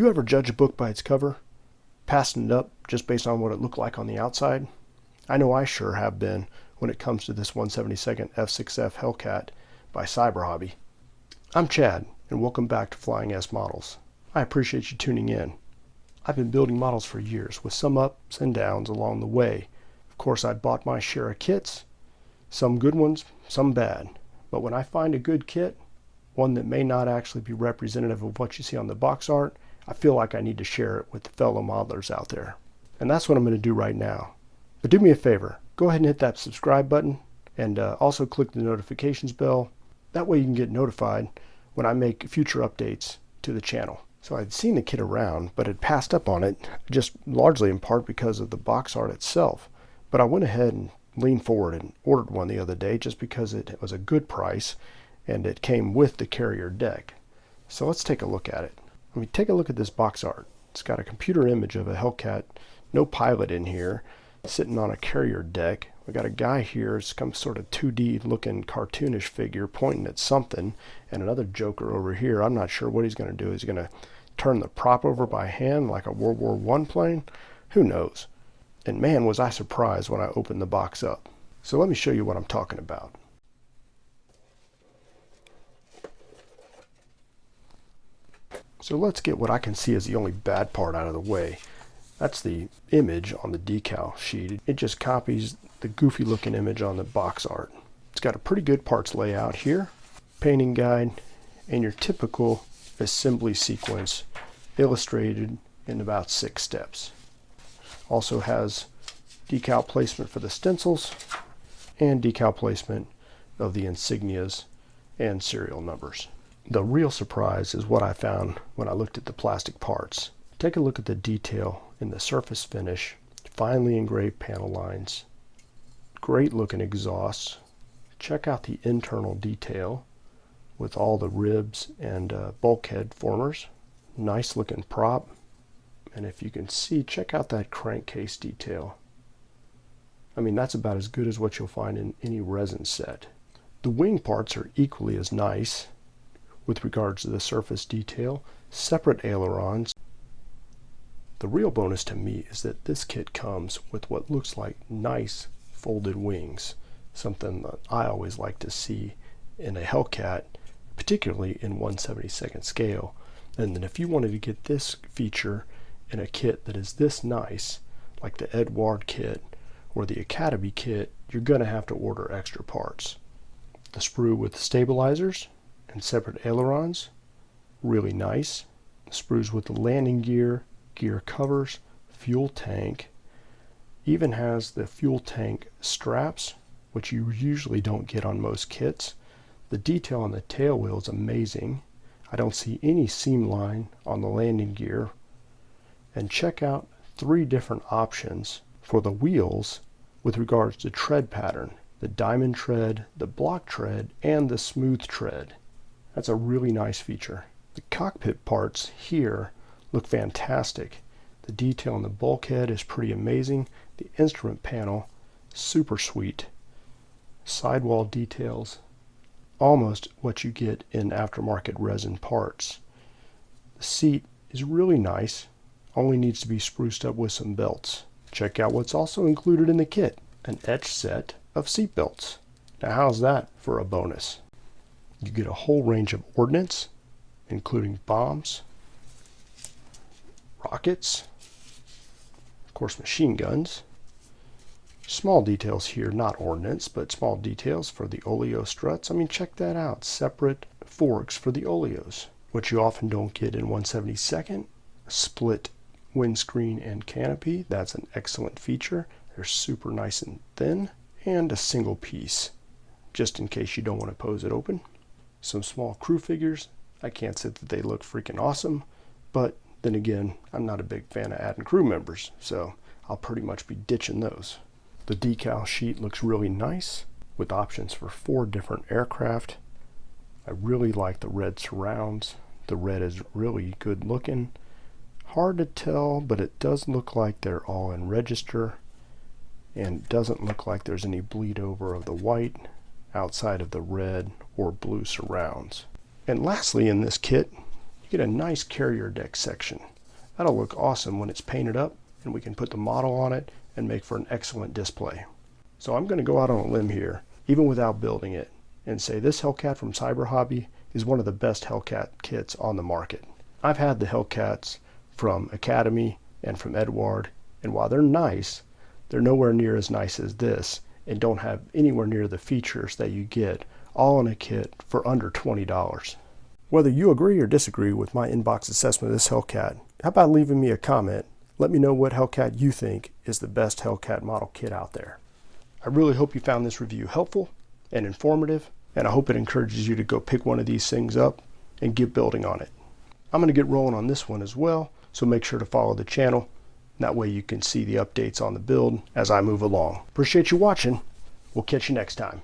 You ever judge a book by its cover? Passing it up just based on what it looked like on the outside? I know I sure have been when it comes to this 172nd F6F Hellcat by Cyber Hobby. I'm Chad, and welcome back to Flying S Models. I appreciate you tuning in. I've been building models for years, with some ups and downs along the way. Of course, I bought my share of kits, some good ones, some bad. But when I find a good kit, one that may not actually be representative of what you see on the box art, I feel like I need to share it with the fellow modelers out there. And that's what I'm going to do right now. But do me a favor, go ahead and hit that subscribe button, and also click the notifications bell. That way you can get notified when I make future updates to the channel. So I'd seen the kit around, but had passed up on it, just largely in part because of the box art itself. But I went ahead and leaned forward and ordered one the other day just because it was a good price and it came with the carrier deck. So let's take a look at it. I mean, take a look at this box art. It's got a computer image of a Hellcat, no pilot in here, sitting on a carrier deck. We got a guy here, some sort of 2D looking cartoonish figure pointing at something, and another joker over here. I'm not sure what he's going to do. Is he going to turn the prop over by hand like a World War I plane? Who knows? And man, was I surprised when I opened the box up. So let me show you what I'm talking about. So let's get what I can see as the only bad part out of the way. That's the image on the decal sheet. It just copies the goofy looking image on the box art. It's got a pretty good parts layout here, painting guide, and your typical assembly sequence illustrated in about 6 steps. Also has decal placement for the stencils and decal placement of the insignias and serial numbers. The real surprise is what I found when I looked at the plastic parts. Take a look at the detail in the surface finish, finely engraved panel lines, great looking exhausts. Check out the internal detail with all the ribs and bulkhead formers. Nice looking prop. And if you can see, check out that crankcase detail. I mean, that's about as good as what you'll find in any resin set. The wing parts are equally as nice with regards to the surface detail, separate ailerons. The real bonus to me is that this kit comes with what looks like nice folded wings, something that I always like to see in a Hellcat, particularly in 1/72nd scale. And then if you wanted to get this feature in a kit that is this nice, like the Edward kit or the Academy kit, you're going to have to order extra parts. The sprue with stabilizers and separate ailerons, really nice. The sprues with the landing gear, gear covers, fuel tank, even has the fuel tank straps, which you usually don't get on most kits. The detail on the tail wheel is amazing. I don't see any seam line on the landing gear. And check out 3 different options for the wheels with regards to tread pattern: the diamond tread, the block tread, and the smooth tread. That's a really nice feature. The cockpit parts here look fantastic. The detail on the bulkhead is pretty amazing. The instrument panel, super sweet. Sidewall details, almost what you get in aftermarket resin parts. The seat is really nice, only needs to be spruced up with some belts. Check out what's also included in the kit: an etched set of seat belts. Now how's that for a bonus? You get a whole range of ordnance, including bombs, rockets, of course machine guns. Small details here, not ordnance, but small details for the oleo struts. I mean, check that out. Separate forks for the oleos, which you often don't get in 1/72nd. Split windscreen and canopy. That's an excellent feature. They're super nice and thin. And a single piece, just in case you don't want to pose it open. Some small crew figures. I can't say that they look freaking awesome, but then again, I'm not a big fan of adding crew members, so I'll pretty much be ditching those. The decal sheet looks really nice with options for 4 different aircraft. I really like the red surrounds. The red is really good looking. Hard to tell, but it does look like they're all in register, and it doesn't look like there's any bleed over of the white outside of the red or blue surrounds. And lastly, in this kit, you get a nice carrier deck section. That'll look awesome when it's painted up, and we can put the model on it and make for an excellent display. So I'm going to go out on a limb here, even without building it, and say this Hellcat from Cyber Hobby is one of the best Hellcat kits on the market. I've had the Hellcats from Academy and from Edward, and while they're nice, they're nowhere near as nice as this and don't have anywhere near the features that you get all in a kit for under $20. Whether you agree or disagree with my inbox assessment of this Hellcat, how about leaving me a comment? Let me know what Hellcat you think is the best Hellcat model kit out there. I really hope you found this review helpful and informative, and I hope it encourages you to go pick one of these things up and get building on it. I'm going to get rolling on this one as well, so make sure to follow the channel. That way you can see the updates on the build as I move along. Appreciate you watching. We'll catch you next time.